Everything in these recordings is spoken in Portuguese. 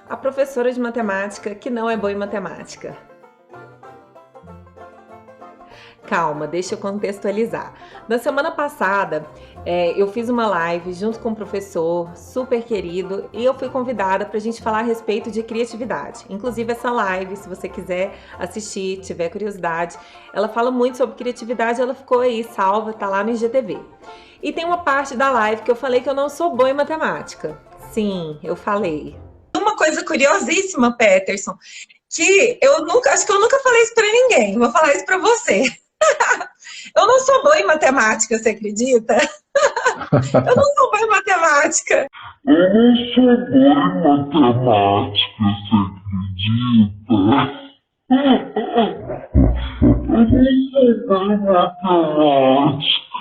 a professora de matemática que não é boa em matemática. Calma, deixa eu contextualizar. Na semana passada, eu fiz uma live junto com um professor super querido e eu fui convidada para a gente falar a respeito de criatividade. Inclusive, essa live, se você quiser assistir, tiver curiosidade, ela fala muito sobre criatividade, ela ficou aí salva, tá lá no IGTV. E tem uma parte da live que eu falei que eu não sou boa em matemática. Sim, eu falei. Uma coisa curiosíssima, Peterson, que acho que eu nunca falei isso para ninguém, vou falar isso para você. Eu não sou boa em matemática, você acredita? Eu não sou boa em matemática. Eu não sou boa em matemática, você acredita? Eu não sou boa em matemática.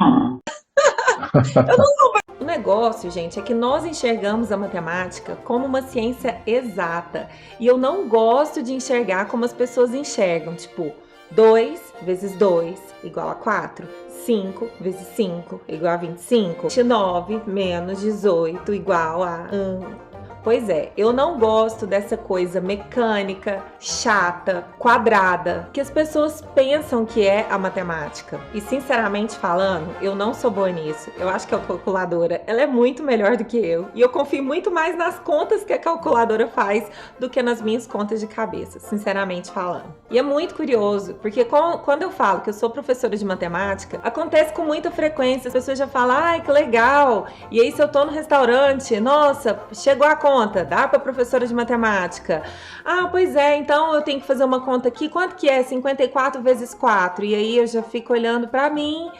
Eu não sou boa. O negócio, gente, é que nós enxergamos a matemática como uma ciência exata. E eu não gosto de enxergar como as pessoas enxergam, tipo, 2 vezes 2 igual a 4. 5 vezes 5 igual a 25. 9 menos 18 igual a 1. Pois é, eu não gosto dessa coisa mecânica, chata, quadrada, que as pessoas pensam que é a matemática. E sinceramente falando, eu não sou boa nisso. Eu acho que a calculadora, ela é muito melhor do que eu. E eu confio muito mais nas contas que a calculadora faz do que nas minhas contas de cabeça, sinceramente falando. E é muito curioso, porque quando eu falo que eu sou professora de matemática, acontece com muita frequência. As pessoas já falam, ai, que legal. E aí se eu tô no restaurante, nossa, chegou a conta. Dá para professora de matemática. Ah, pois é, então eu tenho que fazer uma conta aqui. Quanto que é? 54 vezes 4. E aí eu já fico olhando para mim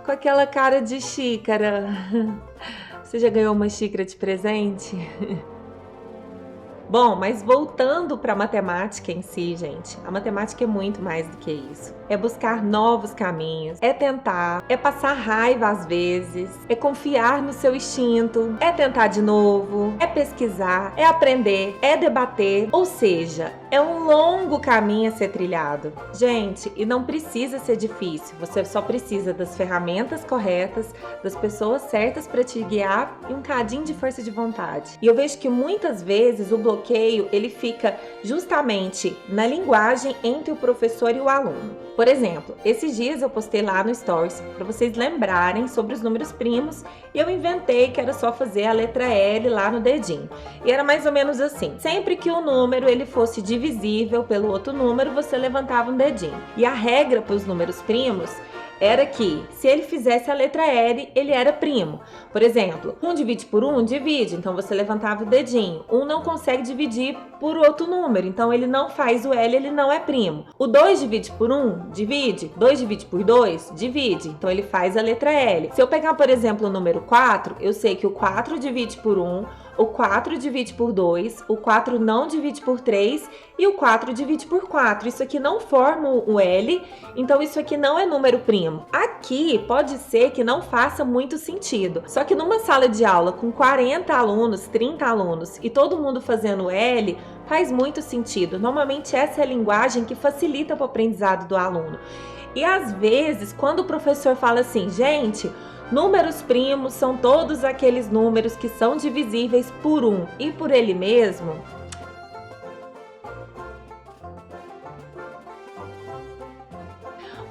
com aquela cara de xícara. Você já ganhou uma xícara de presente? Bom, mas voltando para a matemática em si, gente, a matemática é muito mais do que isso. É buscar novos caminhos, é tentar, é passar raiva às vezes, é confiar no seu instinto, é tentar de novo, é pesquisar, é aprender, é debater, ou seja, é um longo caminho a ser trilhado. Gente, e não precisa ser difícil, você só precisa das ferramentas corretas, das pessoas certas para te guiar e um cadinho de força de vontade. E eu vejo que muitas vezes o bloqueio, ele fica justamente na linguagem entre o professor e o aluno. Por exemplo, esses dias eu postei lá no Stories para vocês lembrarem sobre os números primos e eu inventei que era só fazer a letra L lá no dedinho. E era mais ou menos assim, sempre que o número ele fosse divisível pelo outro número, você levantava um dedinho. E a regra para os números primos era que, se ele fizesse a letra L, ele era primo. Por exemplo, 1 divide por 1, divide, então você levantava o dedinho. 1 não consegue dividir por outro número, então ele não faz o L, ele não é primo. O 2 divide por 1, divide. 2 divide por 2, divide, então ele faz a letra L. Se eu pegar, por exemplo, o número 4, eu sei que o 4 divide por 1, o 4 divide por 2, o 4 não divide por 3 e o 4 divide por 4. Isso aqui não forma o L, então isso aqui não é número primo. Aqui pode ser que não faça muito sentido. Só que numa sala de aula com 40 alunos, 30 alunos e todo mundo fazendo L, faz muito sentido. Normalmente essa é a linguagem que facilita o aprendizado do aluno. E às vezes, quando o professor fala assim, gente, números primos são todos aqueles números que são divisíveis por 1 e por ele mesmo.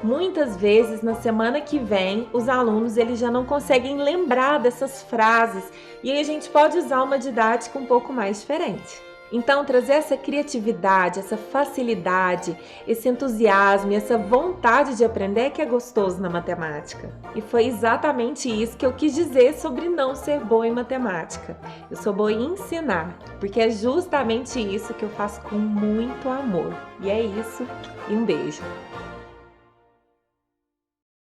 Muitas vezes, na semana que vem, os alunos eles já não conseguem lembrar dessas frases e aí a gente pode usar uma didática um pouco mais diferente. Então, trazer essa criatividade, essa facilidade, esse entusiasmo e essa vontade de aprender é que é gostoso na matemática. E foi exatamente isso que eu quis dizer sobre não ser boa em matemática. Eu sou boa em ensinar, porque é justamente isso que eu faço com muito amor. E é isso, e um beijo.